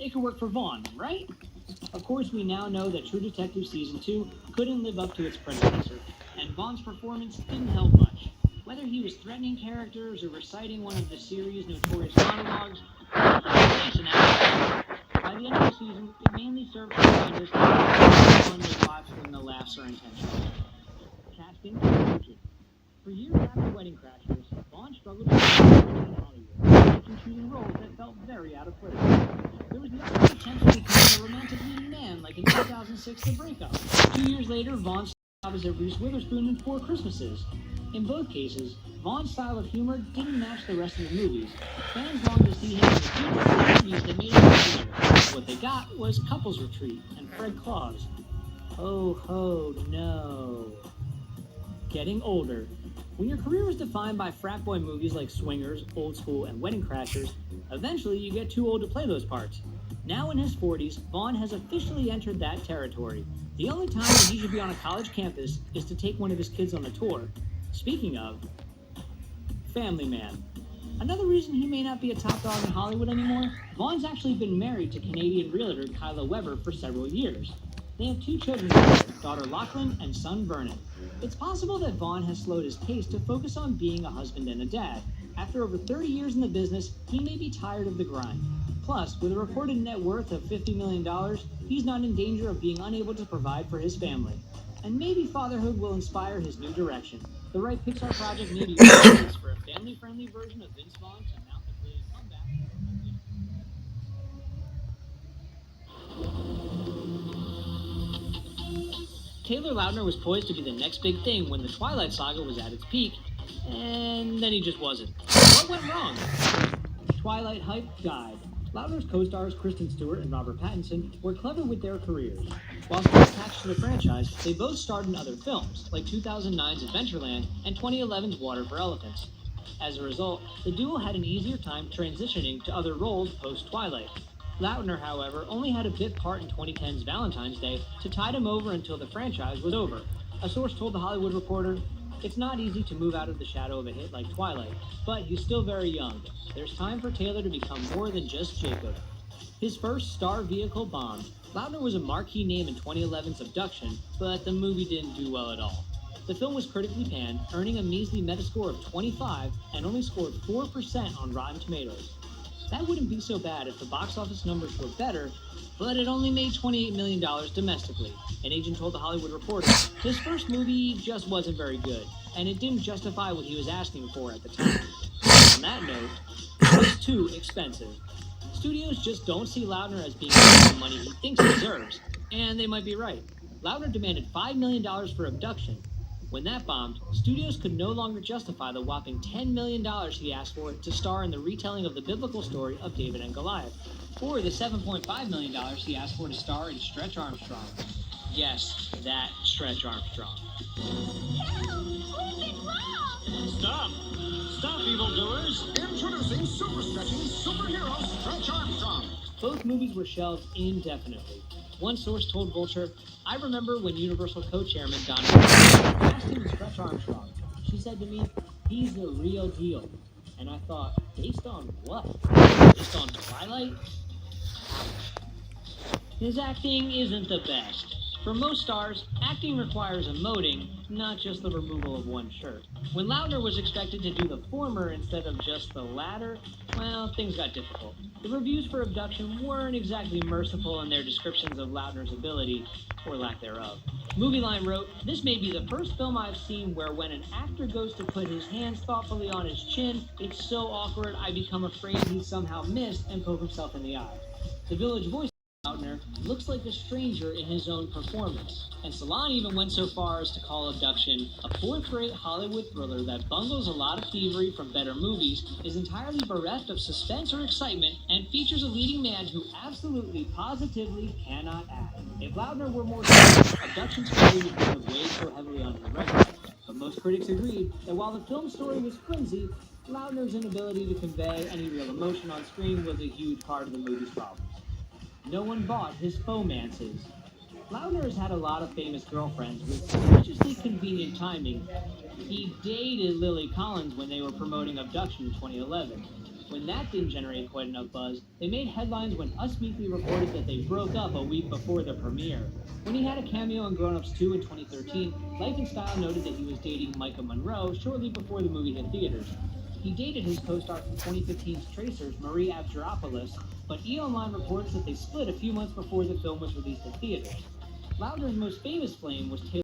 it could work for Vaughn, right? Of course, we now know that True Detective Season 2 couldn't live up to its predecessor, and Vaughn's performance didn't help much. Whether he was threatening characters or reciting one of the series' notorious monologues, by the end of the season, it mainly served to remind us that everyone was watched when the laughs are intentional. Casting conclusion. For years after Wedding Crashers, Vaughn struggled with in Hollywood, often choosing roles that felt very out of place. There was the awkward attempt to become a romantic leading man, like in 2006 The Breakup. 2 years later, Vaughn starred opposite Reese Witherspoon in Four Christmases. In both cases, Vaughn's style of humor didn't match the rest of the movies. Fans longed to see him in the huge movies that made him popular. What they got was Couples Retreat and Fred Claus. Oh ho no. Getting older. When your career is defined by frat boy movies like Swingers, Old School, and Wedding Crashers, eventually you get too old to play those parts. Now in his 40s, Vaughn has officially entered that territory. The only time that he should be on a college campus is to take one of his kids on a tour. Speaking of, Family Man. Another reason he may not be a top dog in Hollywood anymore, Vaughn's actually been married to Canadian realtor Kyla Weber for several years. They have 2 children together, daughter Lachlan and son Vernon. It's possible that Vaughn has slowed his pace to focus on being a husband and a dad. After over 30 years in the business, he may be tired of the grind. Plus, with a reported net worth of $50 million, he's not in danger of being unable to provide for his family. And maybe fatherhood will inspire his new direction. The right Pixar project may be replaced for a family-friendly version of Vince Vaughn to mount a brilliant comeback. Taylor Lautner was poised to be the next big thing when the Twilight Saga was at its peak, and then he just wasn't. What went wrong? Twilight hype died. Lautner's co-stars Kristen Stewart and Robert Pattinson were clever with their careers. While still attached to the franchise, they both starred in other films, like 2009's Adventureland and 2011's Water for Elephants. As a result, the duo had an easier time transitioning to other roles post-Twilight. Lautner, however, only had a bit part in 2010's Valentine's Day to tide him over until the franchise was over. A source told The Hollywood Reporter, "It's not easy to move out of the shadow of a hit like Twilight, but he's still very young. There's time for Taylor to become more than just Jacob." His first star vehicle bombed. Lautner was a marquee name in 2011's Abduction, but the movie didn't do well at all. The film was critically panned, earning a measly Metascore of 25 and only scored 4% on Rotten Tomatoes. That wouldn't be so bad if the box office numbers were better, but it only made $28 million domestically. An agent told The Hollywood Reporter, his first movie just wasn't very good, and it didn't justify what he was asking for at the time. On that note, it was too expensive. Studios just don't see Lautner as being worth the money he thinks he deserves, and they might be right. Lautner demanded $5 million for Abduction. When that bombed, studios could no longer justify the whopping $10 million he asked for to star in the retelling of the biblical story of David and Goliath, or the $7.5 million he asked for to star in Stretch Armstrong. Yes, that Stretch Armstrong. Stop! Stop, evildoers! Introducing super stretching superhero Stretch Armstrong. Both movies were shelved indefinitely. One source told Vulture, "I remember when Universal co-chairman Donna asked him to Stretch Armstrong. She said to me, 'He's the real deal.' And I thought, based on what? Based on Twilight? His acting isn't the best. For most stars, acting requires emoting, not just the removal of one shirt. When Lautner was expected to do the former instead of just the latter, well, things got difficult. The reviews for Abduction weren't exactly merciful in their descriptions of Lautner's ability, or lack thereof. Movieline wrote, "This may be the first film I've seen where when an actor goes to put his hands thoughtfully on his chin, it's so awkward I become afraid he somehow missed and poke himself in the eye." The Village voice Lautner looks like a stranger in his own performance. And Salon even went so far as to call Abduction a fourth-rate Hollywood thriller that bungles a lot of thievery from better movies, is entirely bereft of suspense or excitement, and features a leading man who absolutely, positively cannot act. If Lautner were more serious, Abduction's story would have weighed so heavily on his record. But most critics agreed that while the film's story was flimsy, Lautner's inability to convey any real emotion on screen was a huge part of the movie's problems. No one bought his fomances. Lautner has had a lot of famous girlfriends with suspiciously convenient timing. He dated Lily Collins when they were promoting Abduction in 2011. When that didn't generate quite enough buzz, they made headlines when Us Weekly reported that they broke up a week before the premiere. When he had a cameo in Grown Ups 2 in 2013, Life and Style noted that he was dating Micah Monroe shortly before the movie hit theaters. He dated his co-star from 2015's Tracers, Marie Avgeropoulos, but E! Online reports that they split a few months before the film was released in theaters. Loudner's most famous flame was Taylor